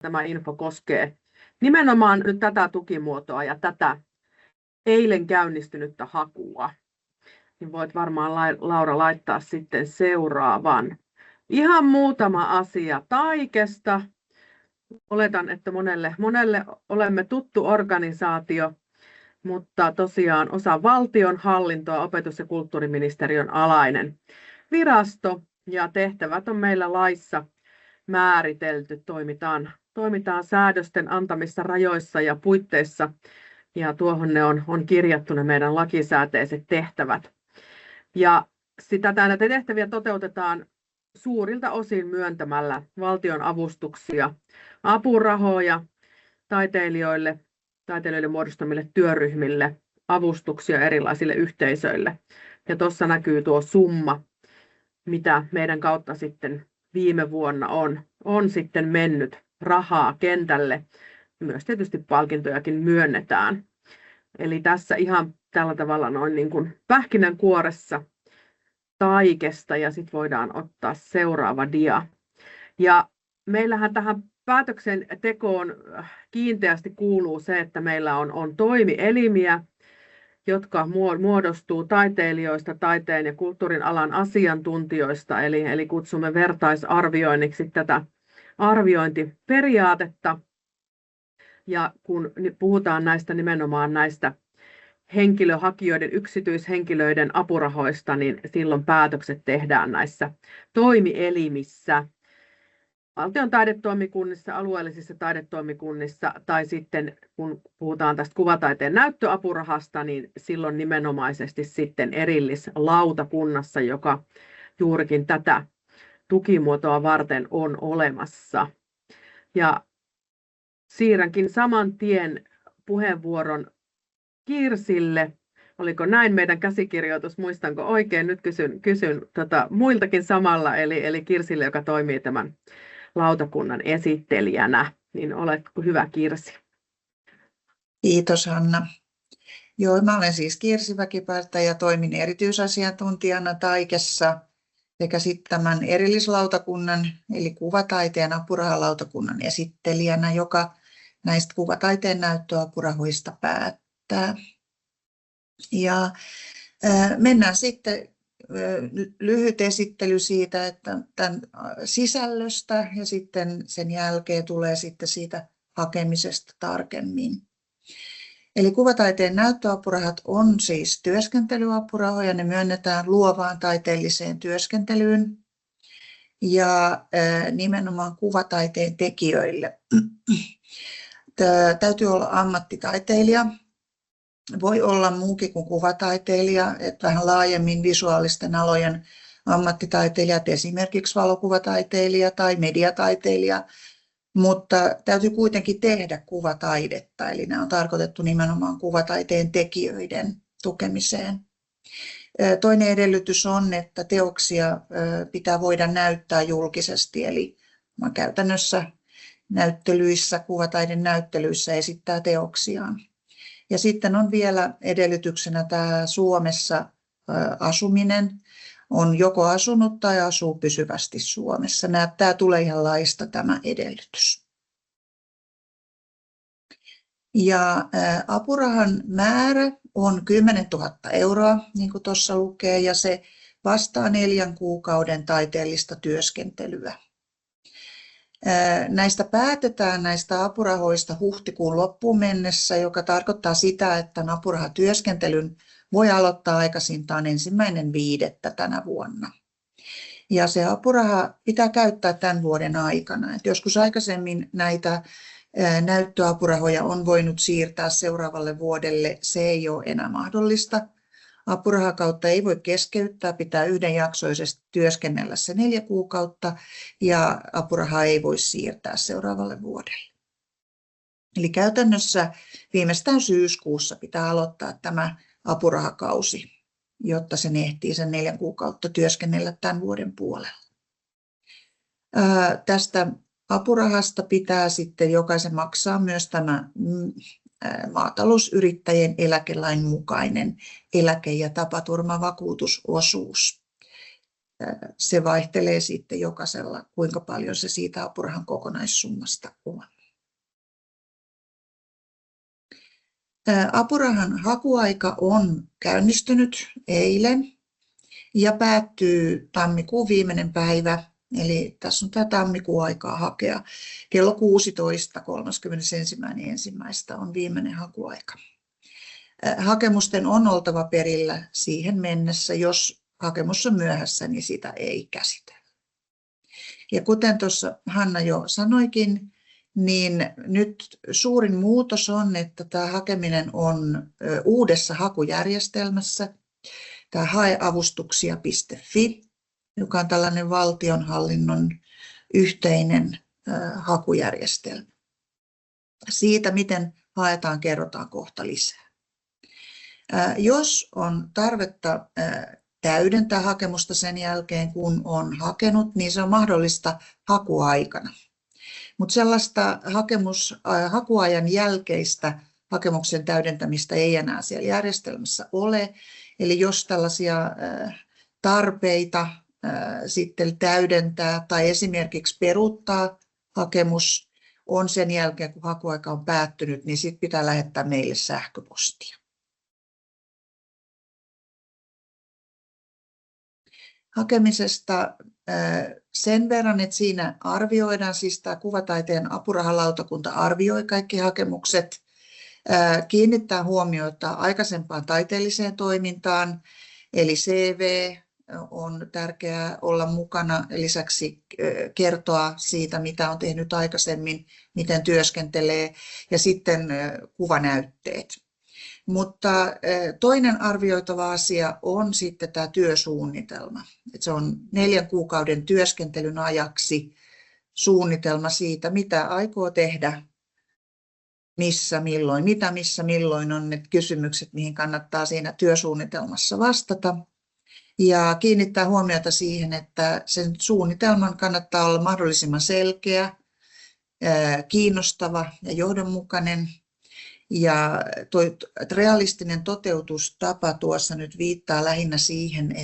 tämä info koskee nimenomaan nyt tätä tukimuotoa ja tätä eilen käynnistynyttä hakua. Niin voit varmaan, Laura, laittaa sitten seuraavan. Ihan muutama asia Taikesta. Oletan, että monelle olemme tuttu organisaatio, mutta tosiaan osa valtionhallintoa, opetus- ja kulttuuriministeriön alainen virasto, ja tehtävät on meillä laissa määritelty. Toimitaan säädösten antamissa rajoissa ja puitteissa, ja tuohon ne on kirjattu ne meidän lakisääteiset tehtävät. Ja näitä tehtäviä toteutetaan suurilta osin myöntämällä valtion avustuksia, apurahoja taiteilijoille muodostamille työryhmille, avustuksia erilaisille yhteisöille. Ja tuossa näkyy tuo summa, mitä meidän kautta sitten viime vuonna on sitten mennyt rahaa kentälle. Myös tietysti palkintojakin myönnetään. Eli tässä ihan tällä tavalla noin niin kuin pähkinänkuoressa Taikesta, ja sitten voidaan ottaa seuraava dia. Ja meillähän tähän päätöksentekoon kiinteästi kuuluu se, että meillä on toimielimiä, jotka muodostuu taiteilijoista, taiteen ja kulttuurin alan asiantuntijoista, eli kutsumme vertaisarvioinniksi tätä arviointiperiaatetta. Ja kun puhutaan nimenomaan näistä henkilöhakijoiden, yksityishenkilöiden apurahoista, niin silloin päätökset tehdään näissä toimielimissä, valtion taidetoimikunnissa, alueellisissa taidetoimikunnissa, tai sitten kun puhutaan tästä kuvataiteen näyttöapurahasta, niin silloin nimenomaisesti sitten erillislautakunnassa, joka juurikin tätä tukimuotoa varten on olemassa. Ja siirränkin saman tien puheenvuoron Kirsille. Oliko näin meidän käsikirjoitus? Muistanko oikein? Nyt kysyn muiltakin samalla, eli Kirsille, joka toimii tämän lautakunnan esittelijänä. Niin oletko hyvä, Kirsi? Kiitos, Hanna. Joo, mä olen siis Kirsi Väkiparta ja toimin erityisasiantuntijana Taikessa sekä sitten tämän erillislautakunnan eli kuvataiteen apurahalautakunnan esittelijänä, joka näistä kuvataiteen näyttöapurahoista päättää. Ja mennään sitten lyhyt esittely siitä, että tämän sisällöstä, ja sitten sen jälkeen tulee sitten siitä hakemisesta tarkemmin. Eli kuvataiteen näyttöapurahat on siis työskentelyapurahoja, ne myönnetään luovaan taiteelliseen työskentelyyn ja nimenomaan kuvataiteen tekijöille. Täytyy olla ammattitaiteilija. Voi olla muukin kuin kuvataiteilija, että vähän laajemmin visuaalisten alojen ammattitaiteilijat, esimerkiksi valokuvataiteilija tai mediataiteilija, mutta täytyy kuitenkin tehdä kuvataidetta, eli nämä on tarkoitettu nimenomaan kuvataiteen tekijöiden tukemiseen. Toinen edellytys on, että teoksia pitää voida näyttää julkisesti, eli käytännössä näyttelyissä, kuvataiden näyttelyissä esittää teoksiaan. Ja sitten on vielä edellytyksenä tämä Suomessa asuminen, on joko asunut tai asuu pysyvästi Suomessa. Tämä tulee ihan laista tämä edellytys. Ja apurahan määrä on 10 000 euroa, niin kuin tuossa lukee, ja se vastaa 4 kuukauden taiteellista työskentelyä. Näistä päätetään näistä apurahoista huhtikuun loppuun mennessä, joka tarkoittaa sitä, että apurahatyöskentelyn voi aloittaa aikaisintaan 1.5. tänä vuonna. Ja se apuraha pitää käyttää tämän vuoden aikana. Et joskus aikaisemmin näitä näyttöapurahoja on voinut siirtää seuraavalle vuodelle. Se ei ole enää mahdollista. Apurahakautta ei voi keskeyttää, pitää yhdenjaksoisesti työskennellä se 4 kuukautta ja apurahaa ei voi siirtää seuraavalle vuodelle. Eli käytännössä viimeistään syyskuussa pitää aloittaa tämä apurahakausi, jotta se ehtii sen 4 kuukautta työskennellä tämän vuoden puolella. Tästä apurahasta pitää sitten jokaisen maksaa myös tämä maatalousyrittäjien eläkelain mukainen eläke- ja tapaturmavakuutusosuus. se vaihtelee sitten jokaisella, kuinka paljon se siitä apurahan kokonaissummasta on. Apurahan hakuaika on käynnistynyt eilen ja päättyy tammikuun viimeinen päivä. Eli tässä on tämä tammikuun aikaa hakea. Kello 16, 31.1. on viimeinen hakuaika. Hakemusten on oltava perillä siihen mennessä. Jos hakemus on myöhässä, niin sitä ei käsitellä. Ja kuten tuossa Hanna jo sanoikin, niin nyt suurin muutos on, että tämä hakeminen on uudessa hakujärjestelmässä. Tämä haeavustuksia.fi, joka on tällainen valtionhallinnon yhteinen hakujärjestelmä. Siitä, miten haetaan, kerrotaan kohta lisää. Jos on tarvetta täydentää hakemusta sen jälkeen, kun on hakenut, niin se on mahdollista hakuaikana. Mutta sellaista hakuajan jälkeistä hakemuksen täydentämistä ei enää siellä järjestelmässä ole. Eli jos tällaisia tarpeita sitten täydentää tai esimerkiksi peruuttaa hakemus on sen jälkeen, kun hakuaika on päättynyt, niin sitten pitää lähettää meille sähköpostia. Hakemisesta sen verran, että siinä arvioidaan, siis tämä kuvataiteen apurahalautakunta arvioi kaikki hakemukset, kiinnittää huomiota aikaisempaan taiteelliseen toimintaan, eli CV on tärkeää olla mukana, lisäksi kertoa siitä, mitä on tehnyt aikaisemmin, miten työskentelee, ja sitten kuvanäytteet. Mutta toinen arvioitava asia on sitten tämä työsuunnitelma. Se on 4 kuukauden työskentelyn ajaksi suunnitelma siitä, mitä aikoo tehdä, missä, milloin, mitä, missä, milloin on ne kysymykset, mihin kannattaa siinä työsuunnitelmassa vastata. Ja kiinnittää huomiota siihen, että sen suunnitelman kannattaa olla mahdollisimman selkeä, kiinnostava ja johdonmukainen. Ja realistinen toteutustapa tuossa nyt viittaa lähinnä siihen,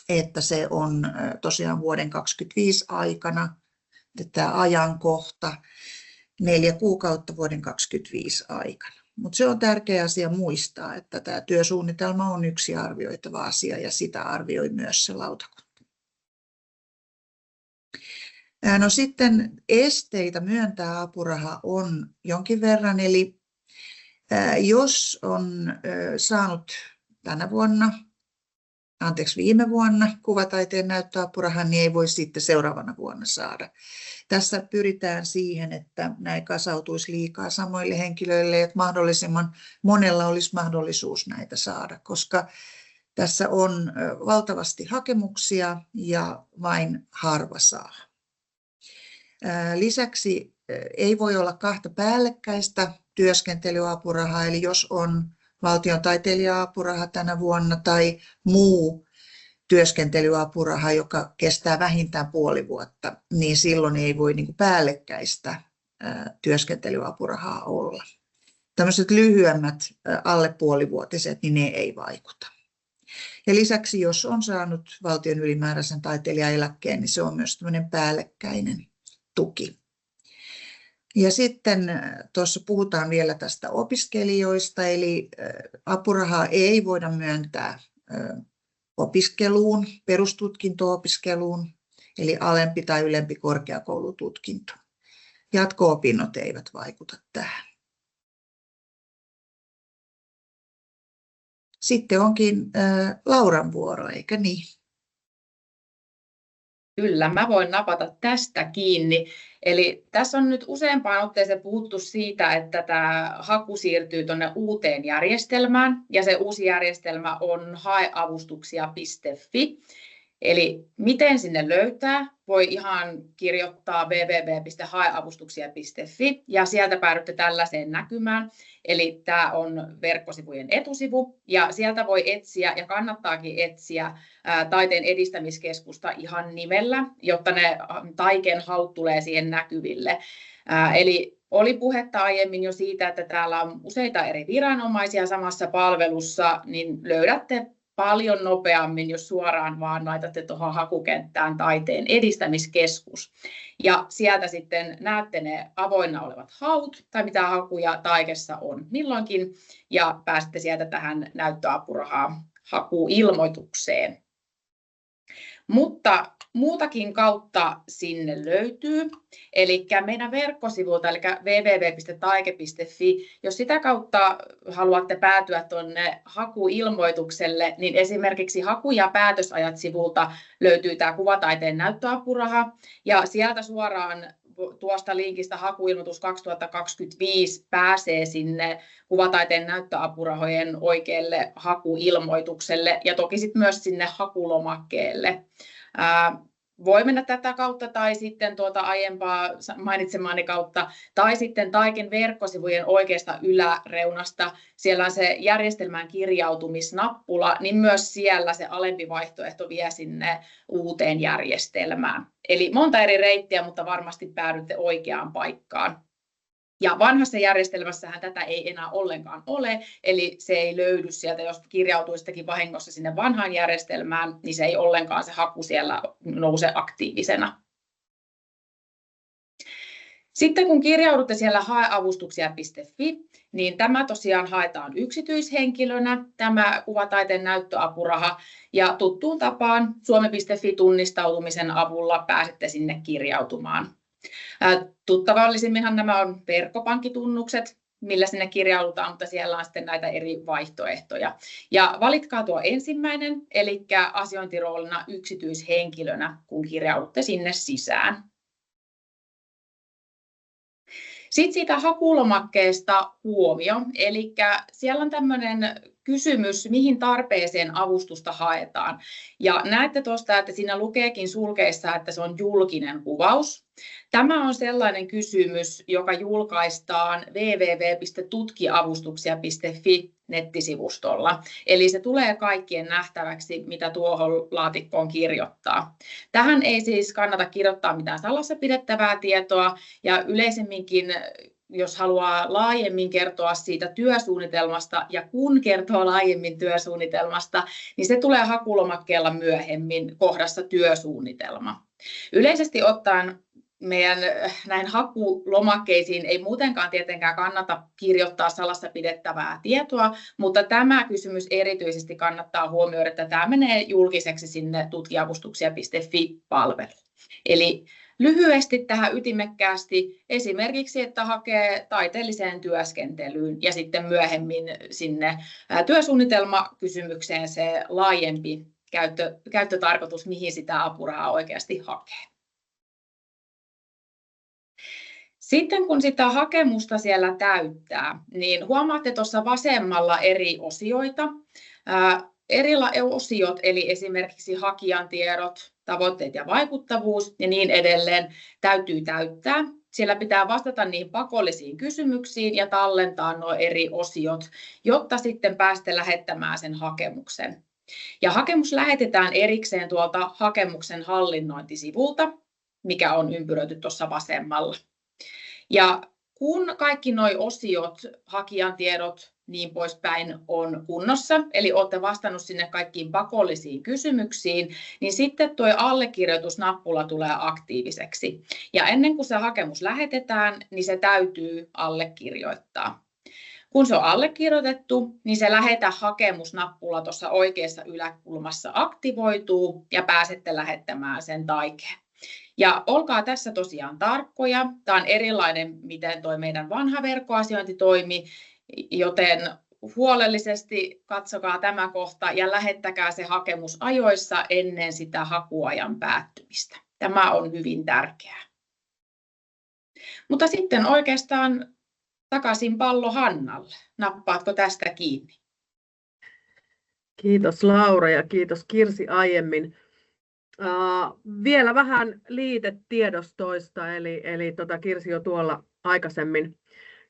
että se on tosiaan vuoden 2025 aikana, tämä ajankohta, 4 kuukautta vuoden 2025 aikana. Mutta se on tärkeä asia muistaa, että tämä työsuunnitelma on yksi arvioitava asia ja sitä arvioi myös se lautakunta. No sitten esteitä myöntää apuraha on jonkin verran, eli jos on saanut viime vuonna kuvataiteen näyttöapurahan, niin ei voi sitten seuraavana vuonna saada. Tässä pyritään siihen, että näin kasautuisi liikaa samoille henkilöille, että mahdollisimman monella olisi mahdollisuus näitä saada, koska tässä on valtavasti hakemuksia ja vain harva saa. Lisäksi ei voi olla 2 päällekkäistä työskentelyapurahaa, eli jos on valtion taiteilija-apuraha tänä vuonna tai muu työskentelyapuraha, joka kestää vähintään puoli vuotta, niin silloin ei voi päällekkäistä työskentelyapurahaa olla. Tällaiset lyhyemmät alle puolivuotiset, niin ne ei vaikuta. Ja lisäksi, jos on saanut valtion ylimääräisen taiteilijaeläkkeen, niin se on myös tämmöinen päällekkäinen tuki. Ja sitten tuossa puhutaan vielä tästä opiskelijoista, eli apurahaa ei voida myöntää opiskeluun, perustutkinto-opiskeluun, eli alempi tai ylempi korkeakoulututkinto. Jatko-opinnot eivät vaikuta tähän. Sitten onkin Lauran vuoro, eikö niin? Kyllä, mä voin napata tästä kiinni. Eli tässä on nyt useampaan otteeseen puhuttu siitä, että tämä haku siirtyy tuonne uuteen järjestelmään, ja se uusi järjestelmä on haeavustuksia.fi. Eli miten sinne löytää? Voi ihan kirjoittaa www.haeavustuksia.fi ja sieltä päädytte tällaiseen näkymään. Eli tämä on verkkosivujen etusivu ja sieltä voi etsiä ja kannattaakin etsiä taiteen edistämiskeskusta ihan nimellä, jotta ne taiken haut tulee siihen näkyville. Eli oli puhetta aiemmin jo siitä, että täällä on useita eri viranomaisia samassa palvelussa, niin löydätte paljon nopeammin, jos suoraan vaan laitatte tuohon hakukenttään taiteen edistämiskeskus. Ja sieltä sitten näette ne avoinna olevat haut tai mitä hakuja taikessa on milloinkin ja pääsette sieltä tähän näyttöapurahaa hakuilmoitukseen. Mutta muutakin kautta sinne löytyy, eli meidän verkkosivulta, eli www.taike.fi, jos sitä kautta haluatte päätyä tuonne hakuilmoitukselle, niin esimerkiksi haku- ja päätösajat sivulta löytyy tämä kuvataiteen näyttöapuraha, ja sieltä suoraan tuosta linkistä hakuilmoitus 2025 pääsee sinne kuvataiteen näyttöapurahojen oikealle hakuilmoitukselle ja toki sitten myös sinne hakulomakkeelle. Voi mennä tätä kautta tai sitten tuota aiempaa mainitsemaani kautta tai sitten Taiken verkkosivujen oikeasta yläreunasta. Siellä on se järjestelmään kirjautumisnappula, niin myös siellä se alempi vaihtoehto vie sinne uuteen järjestelmään. Eli monta eri reittiä, mutta varmasti päädytte oikeaan paikkaan. Ja vanhassa järjestelmässähän tätä ei enää ollenkaan ole, eli se ei löydy sieltä, jos kirjautuisistakin vahingossa sinne vanhaan järjestelmään, niin se ei ollenkaan se haku siellä nouse aktiivisena. Sitten kun kirjaudutte siellä haeavustuksia.fi, niin tämä tosiaan haetaan yksityishenkilönä, tämä kuvataiteen näyttöapuraha, ja tuttuun tapaan Suomi.fi-tunnistautumisen avulla pääsette sinne kirjautumaan. Tuttavallisimminhan nämä on verkkopankkitunnukset, millä sinne kirjaudutaan, mutta siellä on sitten näitä eri vaihtoehtoja. Ja valitkaa tuo ensimmäinen, eli asiointiroolina yksityishenkilönä, kun kirjaudutte sinne sisään. Sitten siitä hakulomakkeesta huomio, eli siellä on tämmöinen kysymys, mihin tarpeeseen avustusta haetaan. Ja näette tuosta, että siinä lukeekin sulkeissa, että se on julkinen kuvaus. Tämä on sellainen kysymys, joka julkaistaan www.tutkiavustuksia.fi nettisivustolla. Eli se tulee kaikkien nähtäväksi, mitä tuohon laatikkoon kirjoittaa. Tähän ei siis kannata kirjoittaa mitään salassa pidettävää tietoa ja yleisemminkin jos haluaa laajemmin kertoa siitä työsuunnitelmasta ja kun kertoo laajemmin työsuunnitelmasta, niin se tulee hakulomakkeella myöhemmin kohdassa työsuunnitelma. Yleisesti ottaen meidän näihin hakulomakkeisiin ei muutenkaan tietenkään kannata kirjoittaa salassa pidettävää tietoa, mutta tämä kysymys erityisesti kannattaa huomioida, että tämä menee julkiseksi sinne tutkiavustuksia.fi-palveluun. Eli lyhyesti tähän ytimekkäästi esimerkiksi, että hakee taiteelliseen työskentelyyn ja sitten myöhemmin sinne työsuunnitelmakysymykseen se laajempi käyttötarkoitus, mihin sitä apurahaa oikeasti hakee. Sitten kun sitä hakemusta siellä täyttää, niin huomaatte tuossa vasemmalla eri osioita. Eri osiot, eli esimerkiksi hakijan tiedot, tavoitteet ja vaikuttavuus ja niin edelleen täytyy täyttää. Siellä pitää vastata niihin pakollisiin kysymyksiin ja tallentaa nuo eri osiot, jotta sitten pääsette lähettämään sen hakemuksen. Ja hakemus lähetetään erikseen tuolta hakemuksen hallinnointisivulta, mikä on ympyröity tuossa vasemmalla. Ja kun kaikki nuo osiot, hakijan tiedot, niin poispäin on kunnossa, eli olette vastannut sinne kaikkiin pakollisiin kysymyksiin, niin sitten tuo allekirjoitusnappula tulee aktiiviseksi. Ja ennen kuin se hakemus lähetetään, niin se täytyy allekirjoittaa. Kun se on allekirjoitettu, niin se lähetä hakemusnappula tuossa oikeassa yläkulmassa aktivoituu ja pääsette lähettämään sen Taikeen. Ja olkaa tässä tosiaan tarkkoja. Tämä on erilainen, miten tuo meidän vanha verkkoasiointi toimi, joten huolellisesti katsokaa tämä kohta ja lähettäkää se hakemus ajoissa ennen sitä hakuajan päättymistä. Tämä on hyvin tärkeää. Mutta sitten oikeastaan takaisin pallo Hannalle. Nappaatko tästä kiinni? Kiitos Laura ja kiitos Kirsi aiemmin. Vielä vähän liitetiedostoista, eli Kirsi jo tuolla aikaisemmin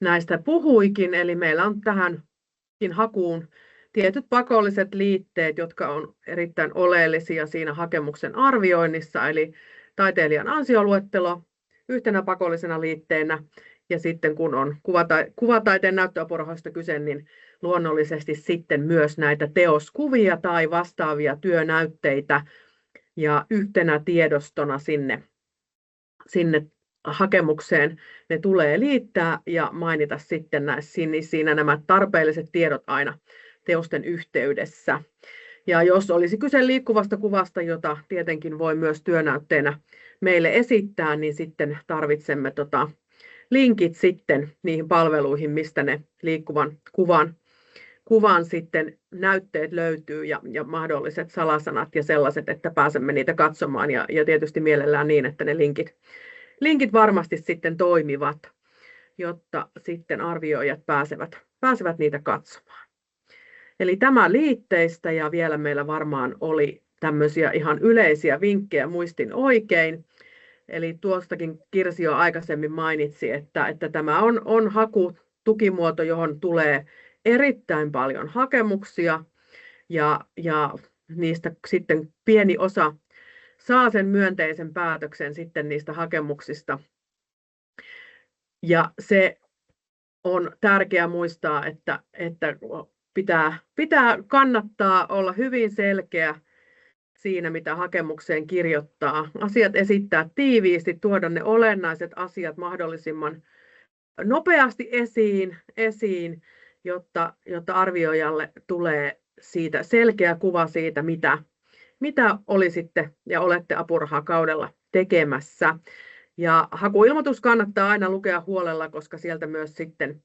näistä puhuikin, eli meillä on tähänkin hakuun tietyt pakolliset liitteet, jotka on erittäin oleellisia siinä hakemuksen arvioinnissa, eli taiteilijan ansioluettelo yhtenä pakollisena liitteenä Ja sitten kun on kuvataiteen näyttöapurahoista kyse, niin luonnollisesti sitten myös näitä teoskuvia tai vastaavia työnäytteitä ja yhtenä tiedostona sinne hakemukseen ne tulee liittää ja mainita sitten siinä nämä tarpeelliset tiedot aina teosten yhteydessä. Ja jos olisi kyse liikkuvasta kuvasta, jota tietenkin voi myös työnäytteenä meille esittää, niin sitten tarvitsemme linkit sitten niihin palveluihin, mistä ne liikkuvan kuvan sitten näytteet löytyy ja mahdolliset salasanat ja sellaiset, että pääsemme niitä katsomaan ja tietysti mielellään niin, että ne linkit varmasti sitten toimivat, jotta sitten arvioijat pääsevät niitä katsomaan. Eli tämä liitteistä ja vielä meillä varmaan oli tämmöisiä ihan yleisiä vinkkejä, muistin oikein. Eli tuostakin Kirsi jo aikaisemmin mainitsi, että tämä on hakutukimuoto, johon tulee erittäin paljon hakemuksia ja niistä sitten pieni osa saa sen myönteisen päätöksen sitten niistä hakemuksista. Ja se on tärkeää muistaa, että kannattaa olla hyvin selkeä siinä, mitä hakemukseen kirjoittaa. Asiat esittää tiiviisti, tuoda ne olennaiset asiat mahdollisimman nopeasti esiin jotta arvioijalle tulee siitä selkeä kuva siitä, mitä olisitte ja olette apurahakaudella tekemässä. Ja hakuilmoitus kannattaa aina lukea huolella, koska sieltä myös sitten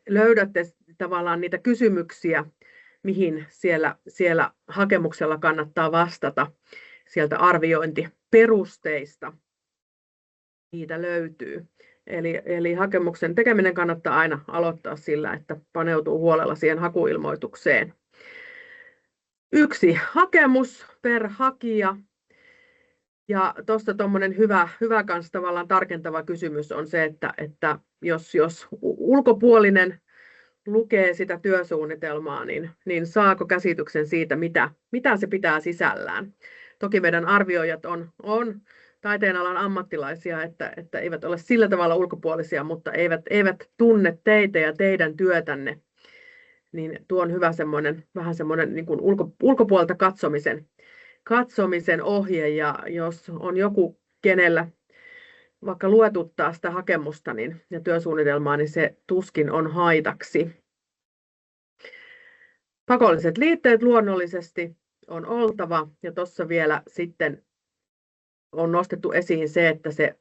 löydätte tavallaan niitä kysymyksiä, mihin siellä hakemuksella kannattaa vastata. Sieltä arviointiperusteista niitä löytyy. Eli hakemuksen tekeminen kannattaa aina aloittaa sillä, että paneutuu huolella siihen hakuilmoitukseen. 1 hakemus per hakija. Ja tuosta tuommoinen hyvä kans tavallaan tarkentava kysymys on se, että jos ulkopuolinen lukee sitä työsuunnitelmaa, niin saako käsityksen siitä, mitä se pitää sisällään. Toki meidän arvioijat on taiteenalan ammattilaisia, että eivät ole sillä tavalla ulkopuolisia, mutta eivät tunne teitä ja teidän työtänne. Niin tuo on hyvä vähän semmoinen niin kuin ulkopuolelta katsomisen ohje, ja jos on joku, kenellä vaikka luetuttaa sitä hakemusta ja työsuunnitelmaa, niin se tuskin on haitaksi. Pakolliset liitteet luonnollisesti on oltava, ja tuossa vielä sitten on nostettu esiin se, että se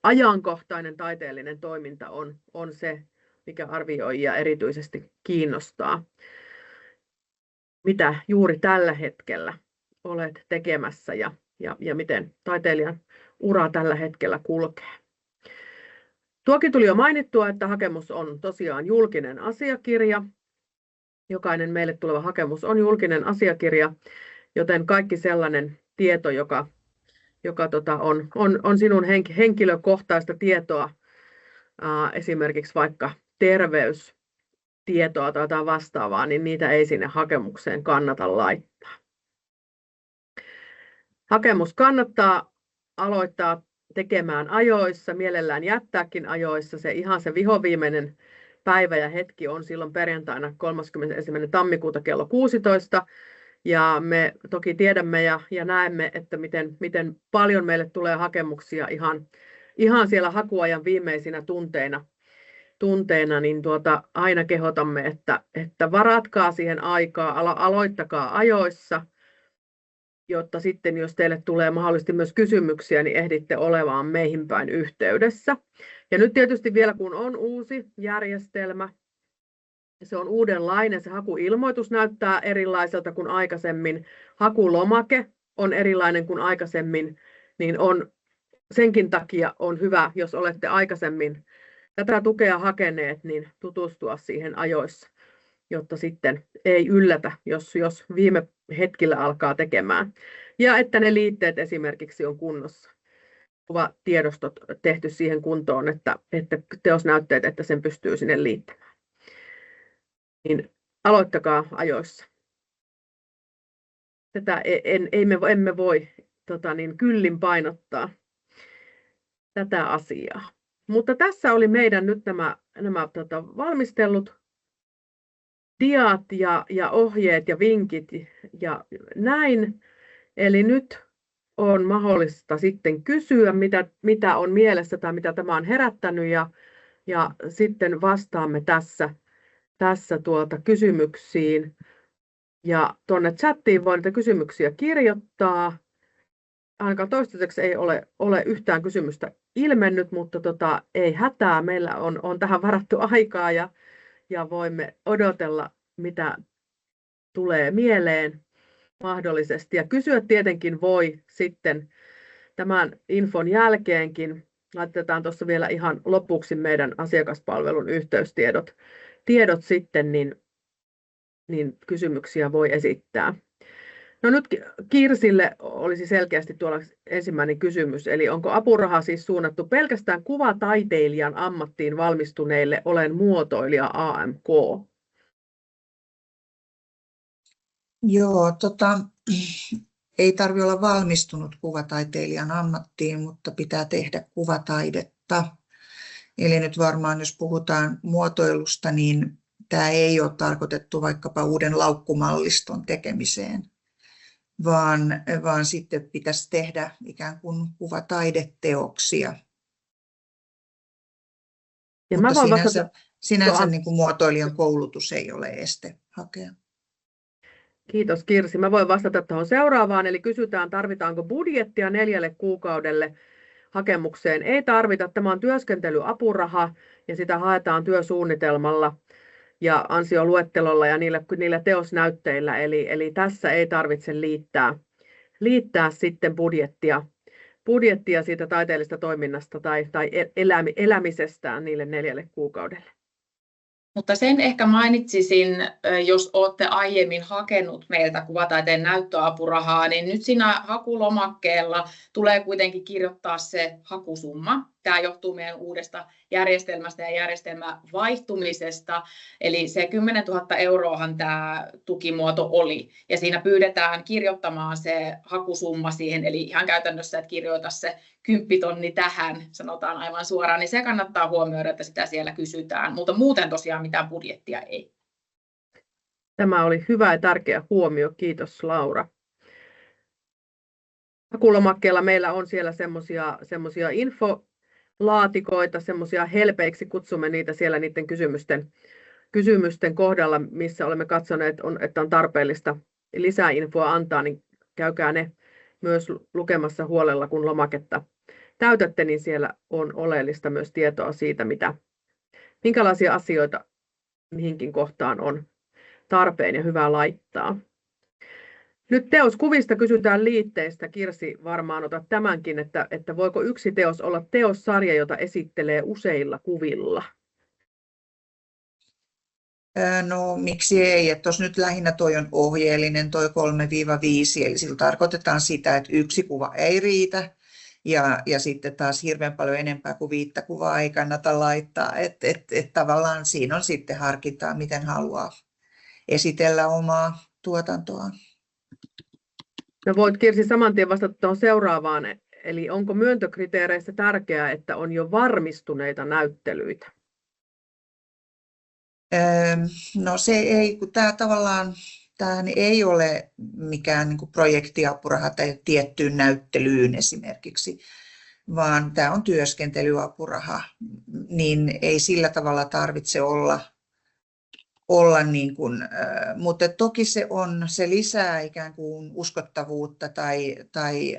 ajankohtainen taiteellinen toiminta on se, mikä arvioijia erityisesti kiinnostaa. Mitä juuri tällä hetkellä olet tekemässä ja miten taiteilijan ura tällä hetkellä kulkee. Tuokin tuli jo mainittua, että hakemus on tosiaan julkinen asiakirja. Jokainen meille tuleva hakemus on julkinen asiakirja, joten kaikki sellainen tieto, joka on sinun henkilökohtaista tietoa, esimerkiksi vaikka terveystietoa tai jotain vastaavaa, niin niitä ei sinne hakemukseen kannata laittaa. Hakemus kannattaa aloittaa tekemään ajoissa, mielellään jättääkin ajoissa. Se vihoviimeinen päivä ja hetki on silloin perjantaina 31. tammikuuta kello 16. Ja me toki tiedämme ja näemme, että miten paljon meille tulee hakemuksia ihan siellä hakuajan viimeisinä tunteina, niin aina kehotamme, että varatkaa siihen aikaa, aloittakaa ajoissa, jotta sitten jos teille tulee mahdollisesti myös kysymyksiä, niin ehditte olemaan meihin päin yhteydessä. Ja nyt tietysti vielä kun on uusi järjestelmä, se on uudenlainen, se hakuilmoitus näyttää erilaiselta kuin aikaisemmin, hakulomake on erilainen kuin aikaisemmin, niin senkin takia on hyvä, jos olette aikaisemmin tätä tukea hakeneet, niin tutustua siihen ajoissa, jotta sitten ei yllätä, jos viime hetkellä alkaa tekemään. Ja että ne liitteet esimerkiksi on kunnossa. Kuvatiedostot tehty siihen kuntoon, että teosnäytteet, että sen pystyy sinne liittämään. Niin aloittakaa ajoissa. Tätä emme voi kyllin painottaa tätä asiaa. Mutta tässä oli meidän nyt nämä valmistellut diat ja ohjeet ja vinkit ja näin. Eli nyt on mahdollista sitten kysyä, mitä on mielessä tai mitä tämä on herättänyt ja sitten vastaamme tässä kysymyksiin. Ja tuonne chattiin voi niitä kysymyksiä kirjoittaa. Ainakaan toistaiseksi ei ole yhtään kysymystä ilmennyt, mutta ei hätää. Meillä on tähän varattu aikaa ja voimme odotella, mitä tulee mieleen mahdollisesti. Ja kysyä tietenkin voi sitten tämän infon jälkeenkin. Laitetaan tuossa vielä ihan lopuksi meidän asiakaspalvelun yhteystiedot sitten, niin kysymyksiä voi esittää. No nyt Kirsille olisi selkeästi tuolla ensimmäinen kysymys, eli onko apuraha siis suunnattu pelkästään kuvataiteilijan ammattiin valmistuneille, olen muotoilija AMK? Joo, ei tarvitse olla valmistunut kuvataiteilijan ammattiin, mutta pitää tehdä kuvataidetta. Eli nyt varmaan, jos puhutaan muotoilusta, niin tämä ei ole tarkoitettu vaikkapa uuden laukkumalliston tekemiseen, vaan sitten pitäisi tehdä ikään kuin kuvataideteoksia. Ja mutta sinänsä niin kuin muotoilijan koulutus ei ole este hakea. Kiitos Kirsi. Mä voin vastata tuohon seuraavaan, eli kysytään, tarvitaanko budjettia 4 kuukaudelle hakemukseen. Ei tarvita, tämä on työskentelyapuraha ja sitä haetaan työsuunnitelmalla ja ansioluettelolla ja niillä teosnäytteillä, eli tässä ei tarvitse liittää sitten budjettia siitä taiteellisesta toiminnasta tai elämisestään niille 4 kuukaudelle. Mutta sen ehkä mainitsisin, jos olette aiemmin hakenut meiltä kuvataiteen näyttöapurahaa, niin nyt siinä hakulomakkeella tulee kuitenkin kirjoittaa se hakusumma. Tämä johtuu meidän uudesta järjestelmästä ja järjestelmän vaihtumisesta. Eli se 10 000 euroahan tämä tukimuoto oli. Ja siinä pyydetään kirjoittamaan se hakusumma siihen, eli ihan käytännössä, että kirjoita se 10 000 tähän, sanotaan aivan suoraan, niin se kannattaa huomioida, että sitä siellä kysytään. Mutta muuten tosiaan mitään budjettia ei. Tämä oli hyvä ja tärkeä huomio. Kiitos Laura. Hakulomakkeella meillä on siellä semmoisia infolaatikoita, semmoisia helpeiksi kutsumme niitä siellä niiden kysymysten kohdalla, missä olemme katsoneet, että on tarpeellista lisäinfoa antaa, niin käykää ne myös lukemassa huolella, kun lomaketta täytätte, niin siellä on oleellista myös tietoa siitä, minkälaisia asioita mihinkin kohtaan on tarpeen ja hyvä laittaa. Nyt teoskuvista kysytään liitteistä. Kirsi, varmaan otat tämänkin, että voiko yksi teos olla teossarja, jota esittelee useilla kuvilla? No miksi ei, että tuossa nyt lähinnä toi on ohjeellinen, toi 3-5, eli sillä tarkoitetaan sitä, että yksi kuva ei riitä ja sitten taas hirveän paljon enempää kuin 5 kuvaa ei kannata laittaa, että tavallaan siinä on sitten harkintaa, miten haluaa esitellä omaa tuotantoaan. No voit Kirsi saman tien vastata tuohon seuraavaan, eli onko myöntökriteereissä tärkeää, että on jo varmistuneita näyttelyitä? No se ei, kun tämä ei ole mikään niin kuin projektiapuraha tai tiettyyn näyttelyyn esimerkiksi, vaan tämä on työskentelyapuraha, niin ei sillä tavalla tarvitse olla niin kuin, mutta toki se lisää ikään kuin uskottavuutta tai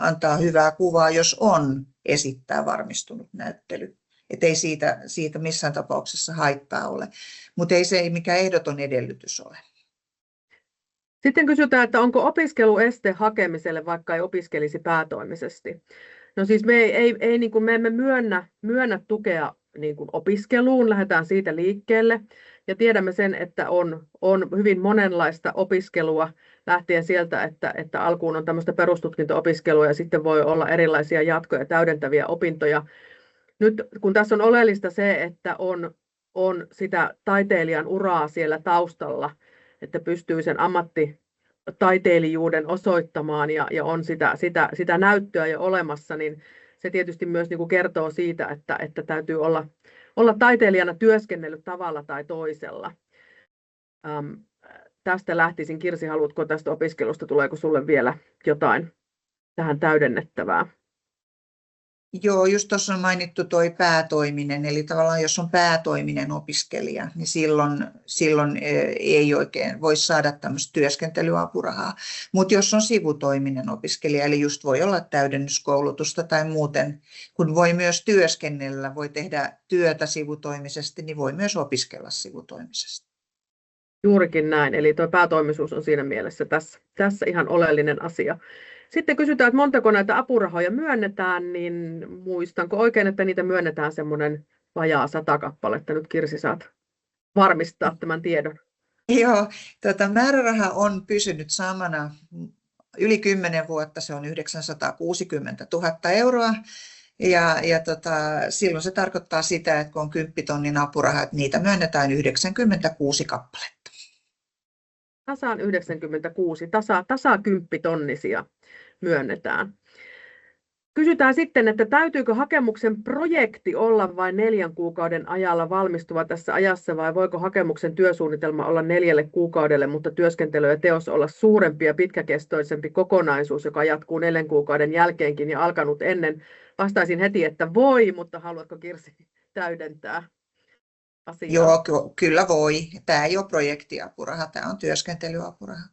antaa hyvää kuvaa, jos on esittää varmistunut näyttely. Että ei siitä missään tapauksessa haittaa ole, mutta ei se mikään ehdoton edellytys ole. Sitten kysytään, että onko opiskelueste hakemiselle, vaikka ei opiskelisi päätoimisesti? No siis me emme myönnä tukea niin kuin opiskeluun, lähdetään siitä liikkeelle ja tiedämme sen, että on hyvin monenlaista opiskelua lähtien sieltä, että alkuun on tämmöistä perustutkinto-opiskelua ja sitten voi olla erilaisia jatkoja täydentäviä opintoja. Nyt kun tässä on oleellista se, että on sitä taiteilijan uraa siellä taustalla, että pystyy sen ammattitaiteilijuuden osoittamaan ja on sitä näyttöä jo olemassa, niin se tietysti myös niin kuin kertoo siitä, että täytyy olla taiteilijana työskennellyt tavalla tai toisella. Tästä lähtisin. Kirsi, haluatko tästä opiskelusta, tuleeko sulle vielä jotain tähän täydennettävää? Joo, just tuossa on mainittu toi päätoiminen, eli tavallaan jos on päätoiminen opiskelija, niin silloin ei oikein voi saada tämmöistä työskentelyapurahaa. Mutta jos on sivutoiminen opiskelija, eli just voi olla täydennyskoulutusta tai muuten, kun voi myös työskennellä, voi tehdä työtä sivutoimisesti, niin voi myös opiskella sivutoimisesti. Juurikin näin, eli tuo päätoimisuus on siinä mielessä tässä ihan oleellinen asia. Sitten kysytään, että montako näitä apurahoja myönnetään, niin muistanko oikein, että niitä myönnetään semmoinen vajaa 100 kappaletta. Nyt Kirsi, saat varmistaa tämän tiedon. Joo, määräraha on pysynyt samana yli 10 vuotta, se on 960 000 euroa. Ja silloin se tarkoittaa sitä, että kun on 10 tonnin apurahat, niitä myönnetään 96 kappaletta. Tasaan 96, tasa 10 tonnisia myönnetään. Kysytään sitten, että täytyykö hakemuksen projekti olla vain 4 kuukauden ajalla valmistuva tässä ajassa, vai voiko hakemuksen työsuunnitelma olla 4 kuukaudelle, mutta työskentely ja teos olla suurempi ja pitkäkestoisempi kokonaisuus, joka jatkuu 4 kuukauden jälkeenkin ja alkanut ennen? Vastaisin heti, että voi, mutta haluatko Kirsi täydentää asiaa? Joo, kyllä voi. Tämä ei ole projektiapuraha, tämä on työskentelyapuraha.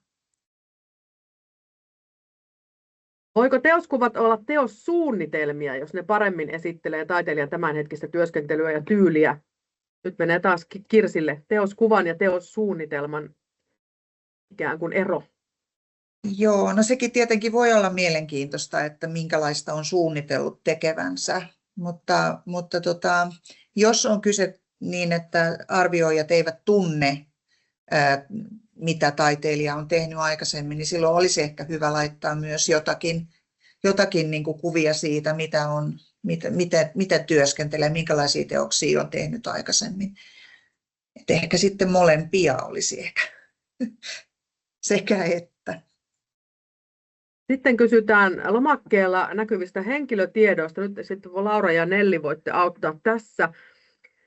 Voiko teoskuvat olla teossuunnitelmia, jos ne paremmin esittelee taiteilijan tämänhetkistä työskentelyä ja tyyliä? Nyt menee taas Kirsille teoskuvan ja teossuunnitelman ikään kuin ero. Joo, no sekin tietenkin voi olla mielenkiintoista, että minkälaista on suunnitellut tekevänsä, mutta jos on kyse niin, että arvioijat eivät tunne, mitä taiteilija on tehnyt aikaisemmin, niin silloin olisi ehkä hyvä laittaa myös jotakin niin kuin kuvia siitä, miten työskentelee, minkälaisia teoksia on tehnyt aikaisemmin. Et ehkä sitten molempia olisi ehkä sekä että. Sitten kysytään lomakkeella näkyvistä henkilötiedoista. Nyt sitten Laura ja Nelli voitte auttaa tässä.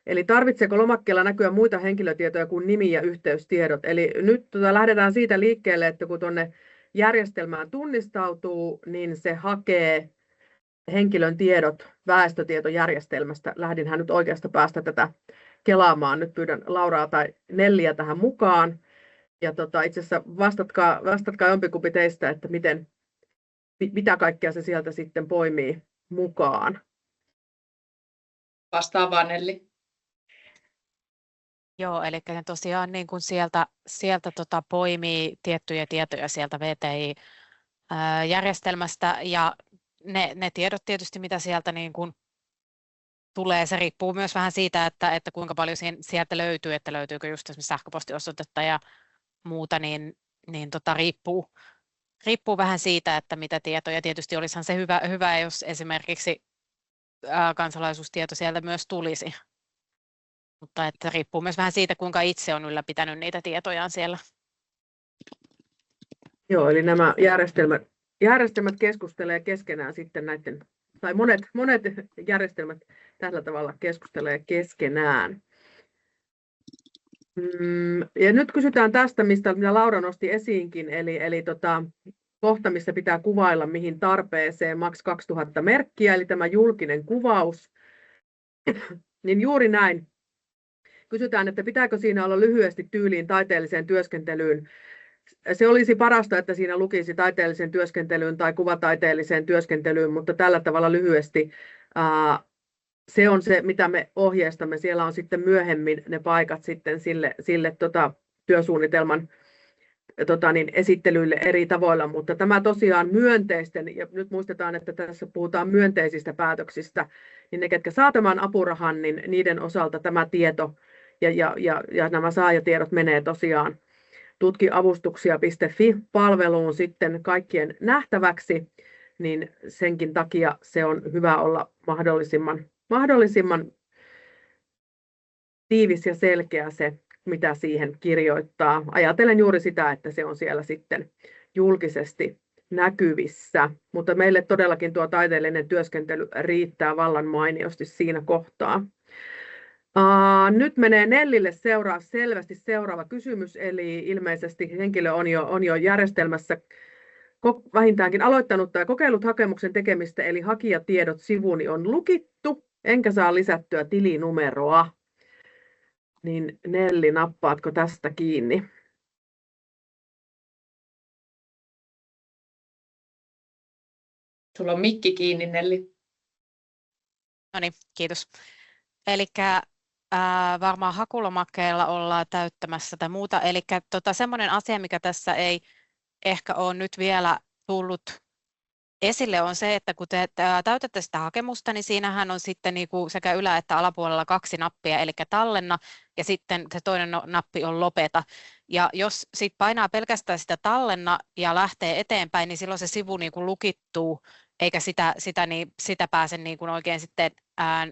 Eli tarvitseeko lomakkeella näkyä muita henkilötietoja kuin nimi- ja yhteystiedot? Eli nyt lähdetään siitä liikkeelle, että kun tuonne järjestelmään tunnistautuu, niin se hakee henkilön tiedot väestötietojärjestelmästä. Lähdinhän nyt oikeasta päästä tätä kelaamaan. Nyt pyydän Lauraa tai Nelliä tähän mukaan. Ja itse asiassa vastatkaa jompikumpi teistä, että mitä kaikkea se sieltä sitten poimii mukaan. Vastaa vaan Nelli. Joo, eli ne tosiaan niin kuin sieltä poimii tiettyjä tietoja sieltä VTI-järjestelmästä, ja ne tiedot tietysti, mitä sieltä niin kuin tulee, se riippuu myös vähän siitä, että kuinka paljon sieltä löytyy, että löytyykö just esimerkiksi sähköpostiosoitetta ja muuta, niin riippuu vähän siitä, että mitä tietoja. Tietysti olisihan se hyvä jos esimerkiksi kansalaisuustieto sieltä myös tulisi. Mutta että riippuu myös vähän siitä, kuinka itse on ylläpitänyt niitä tietojaan siellä. Joo, eli nämä järjestelmät keskustelee keskenään sitten näiden, tai monet järjestelmät tällä tavalla keskustelee keskenään. Ja nyt kysytään tästä, mitä Laura nosti esiinkin, eli kohta, missä pitää kuvailla mihin tarpeeseen, maks 2000 merkkiä, eli tämä julkinen kuvaus. Niin juuri näin. Kysytään, että pitääkö siinä olla lyhyesti tyyliin taiteelliseen työskentelyyn. Se olisi parasta, että siinä lukisi taiteelliseen työskentelyyn tai kuvataiteelliseen työskentelyyn, mutta tällä tavalla lyhyesti. Se on se, mitä me ohjeistamme. Siellä on sitten myöhemmin ne paikat sitten sille työsuunnitelman esittelyille eri tavoilla, mutta tämä tosiaan myönteisten, ja nyt muistetaan, että tässä puhutaan myönteisistä päätöksistä, niin ne, ketkä saa tämän apurahan, niin niiden osalta tämä tieto ja nämä saajatiedot menee tosiaan tutkiavustuksia.fi-palveluun sitten kaikkien nähtäväksi, niin senkin takia se on hyvä olla mahdollisimman tiivis ja selkeä se, mitä siihen kirjoittaa. Ajatellen juuri sitä, että se on siellä sitten julkisesti näkyvissä, mutta meille todellakin tuo taiteellinen työskentely riittää vallan mainiosti siinä kohtaa. Nyt menee Nellille selvästi seuraava kysymys, eli ilmeisesti henkilö on jo järjestelmässä vähintäänkin aloittanut tai kokeillut hakemuksen tekemistä, eli hakijatiedot sivuni on lukittu, enkä saa lisättyä tilinumeroa. Niin Nelli, nappaatko tästä kiinni? Sulla on mikki kiinni, Nelli. No niin, kiitos. Eli varmaan hakulomakkeella ollaan täyttämässä tai muuta. Eli semmoinen asia, mikä tässä ei ehkä ole nyt vielä tullut esille, on se, että kun te täytätte sitä hakemusta, niin siinähän on sitten niinku sekä ylä- että alapuolella 2 nappia, eli tallenna ja sitten se toinen nappi on lopeta. Ja jos sit painaa pelkästään sitä tallenna ja lähtee eteenpäin, niin silloin se sivu niinku lukittuu, eikä sitä pääse niinku oikein sitten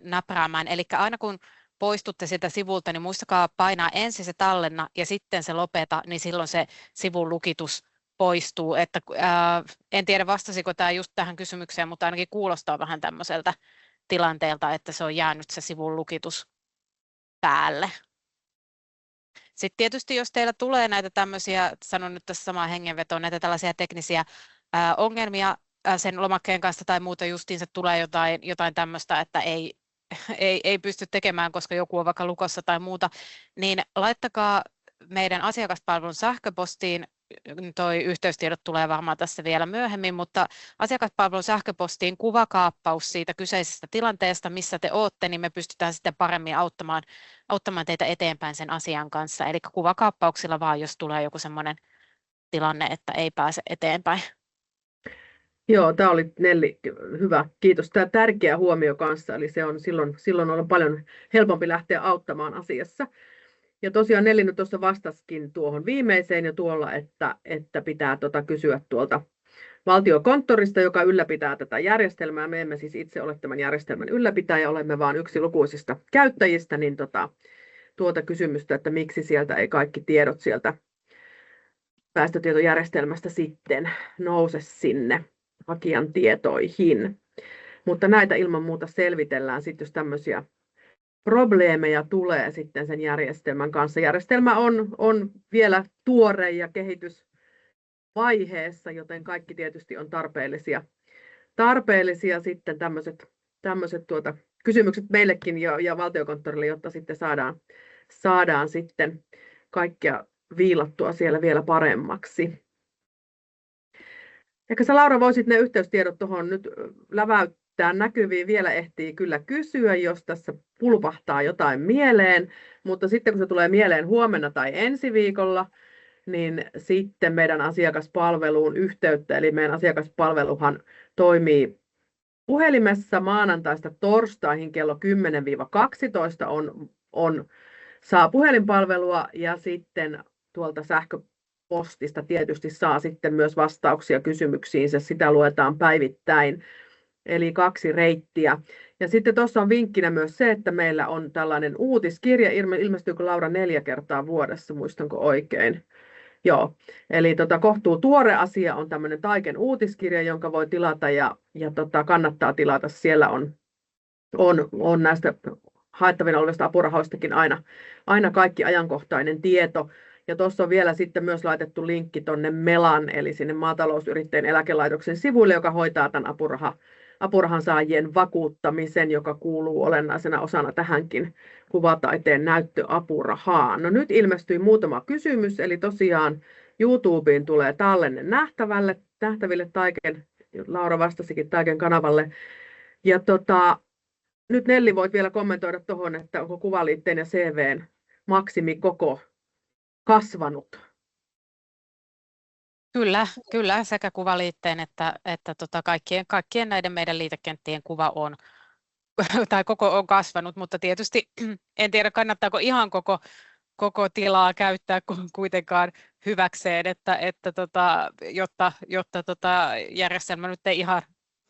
näpräämään. Eli aina kun poistutte sitä sivulta, niin muistakaa painaa ensin se tallenna ja sitten se lopeta, niin silloin se sivun lukitus poistuu. Että, en tiedä vastasiko tämä just tähän kysymykseen, mutta ainakin kuulostaa vähän tämmöiseltä tilanteelta, että se on jäänyt se sivun lukitus päälle. Sitten tietysti, jos teillä tulee näitä tämmöisiä, sanon nyt tässä samaan hengenvetoon, näitä tällaisia teknisiä ongelmia sen lomakkeen kanssa tai muuta, justiinsa tulee jotain tämmöistä, että ei pysty tekemään, koska joku on vaikka lukossa tai muuta, niin laittakaa meidän asiakaspalvelun sähköpostiin, toi yhteystiedot tulee varmaan tässä vielä myöhemmin, mutta asiakaspalvelun sähköpostiin kuvakaappaus siitä kyseisestä tilanteesta, missä te olette, niin me pystytään sitten paremmin auttamaan teitä eteenpäin sen asian kanssa. Eli kuvakaappauksilla vaan, jos tulee joku semmoinen tilanne, että ei pääse eteenpäin. Joo, tämä oli Nelli, hyvä. Kiitos. Tämä tärkeä huomio kanssa, eli se on silloin on paljon helpompi lähteä auttamaan asiassa. Ja tosiaan Nelli nyt tuossa vastasikin tuohon viimeiseen jo tuolla, että pitää kysyä tuolta Valtiokonttorista, joka ylläpitää tätä järjestelmää. Me emme siis itse ole tämän järjestelmän ylläpitäjä, olemme vain yksi lukuisista käyttäjistä, niin tuota kysymystä, että miksi sieltä ei kaikki tiedot sieltä väestötietojärjestelmästä sitten nouse sinne hakijan tietoihin. Mutta näitä ilman muuta selvitellään sitten, jos tämmöisiä probleemeja tulee sitten sen järjestelmän kanssa. Järjestelmä on vielä tuore ja kehitysvaiheessa, joten kaikki tietysti on tarpeellisia sitten tämmöiset kysymykset meillekin ja Valtiokonttorille, jotta sitten saadaan sitten kaikkea viilattua siellä vielä paremmaksi. Ehkä sä, Laura, voisit ne yhteystiedot tuohon nyt läväyttää näkyviin. Vielä ehtii kyllä kysyä, jos tässä pulpahtaa jotain mieleen, mutta sitten kun se tulee mieleen huomenna tai ensi viikolla, niin sitten meidän asiakaspalveluun yhteyttä, eli meidän asiakaspalveluhan toimii puhelimessa maanantaista torstaihin kello 10-12 saa puhelinpalvelua ja sitten tuolta sähköpostista tietysti saa sitten myös vastauksia kysymyksiinsä, sitä luetaan päivittäin, eli 2 reittiä. Ja sitten tuossa on vinkkinä myös se, että meillä on tällainen uutiskirja, ilmestyykö Laura 4 kertaa vuodessa, muistanko oikein? Joo, eli kohtuu tuore asia on tämmöinen Taiken uutiskirja, jonka voi tilata ja kannattaa tilata. Siellä on näistä haettavina olevista apurahoistakin aina kaikki ajankohtainen tieto. Ja tuossa on vielä sitten myös laitettu linkki tuonne Melan, eli sinne maatalousyrittäjien eläkelaitoksen sivuille, joka hoitaa tämän apurahan saajien vakuuttamisen, joka kuuluu olennaisena osana tähänkin kuvataiteen näyttöapurahaan. No nyt ilmestyi muutama kysymys, eli tosiaan YouTubeen tulee tallenne nähtäville Taiken, Laura vastasikin Taiken kanavalle. Ja nyt Nelli voit vielä kommentoida tuohon, että onko kuvaliitteen ja CV:n maksimikoko kasvanut? Kyllä, sekä kuvaliitteen että kaikkien näiden meidän liitekenttien kuva on, tai koko on kasvanut, mutta tietysti en tiedä, kannattaako ihan koko tilaa käyttää kuitenkaan hyväkseen, jotta järjestelmä nyt ei ihan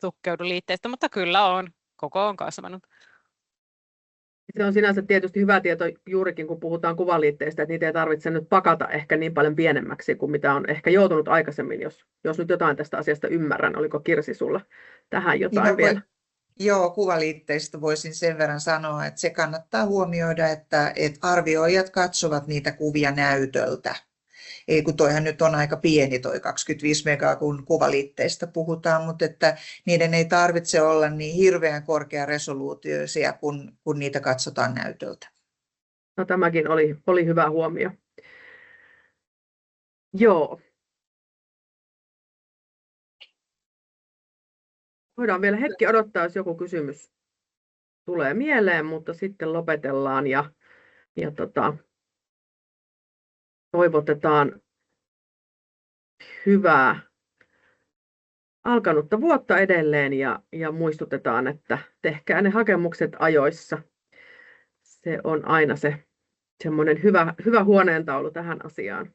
tukkeudu liitteestä, mutta kyllä koko on kasvanut. Se on sinänsä tietysti hyvä tieto juurikin, kun puhutaan kuvaliitteistä, että niitä ei tarvitse nyt pakata ehkä niin paljon pienemmäksi kuin mitä on ehkä joutunut aikaisemmin, jos nyt jotain tästä asiasta ymmärrän. Oliko Kirsi sulla tähän jotain vielä? Joo, kuvaliitteistä voisin sen verran sanoa, että se kannattaa huomioida, että arvioijat katsovat niitä kuvia näytöltä. Eli kun toihan nyt on aika pieni toi 25 megaa, kun kuvaliitteistä puhutaan, mutta että niiden ei tarvitse olla niin hirveän korkea resoluutioisia, kun niitä katsotaan näytöltä. No tämäkin oli hyvä huomio. Joo. Voidaan vielä hetki odottaa, jos joku kysymys tulee mieleen, mutta sitten lopetellaan ja toivotetaan hyvää alkanutta vuotta edelleen ja muistutetaan, että tehkää ne hakemukset ajoissa. Se on aina se semmoinen hyvä huoneentaulu tähän asiaan.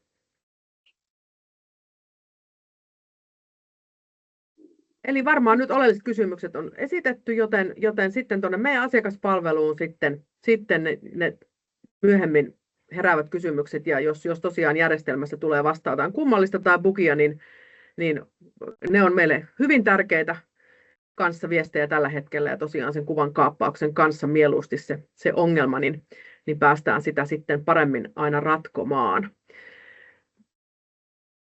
Eli varmaan nyt oleelliset kysymykset on esitetty, joten sitten tuonne meidän asiakaspalveluun sitten ne myöhemmin heräävät kysymykset, ja jos tosiaan järjestelmässä tulee vastaan jotain kummallista tai bugia, niin ne on meille hyvin tärkeitä kanssa viestejä tällä hetkellä, ja tosiaan sen kuvan kaappauksen kanssa mieluusti se ongelma, niin päästään sitä sitten paremmin aina ratkomaan.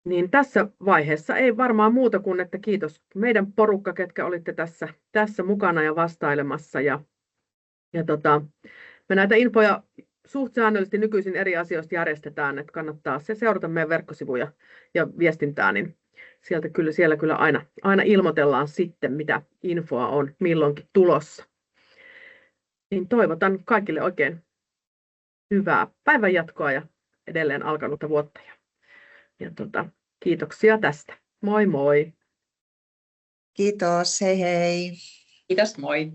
Niin tässä vaiheessa ei varmaan muuta kuin, että kiitos meidän porukka, ketkä olitte tässä mukana ja vastailemassa. Me näitä infoja suht säännöllisesti nykyisin eri asioista järjestetään, että kannattaa se seurata meidän verkkosivuja ja viestintää, niin siellä kyllä aina ilmoitellaan sitten, mitä infoa on milloinkin tulossa. Niin toivotan kaikille oikein hyvää päivänjatkoa ja edelleen alkanutta vuotta. Ja kiitoksia tästä. Moi moi. Kiitos, hei hei. Kiitos, moi.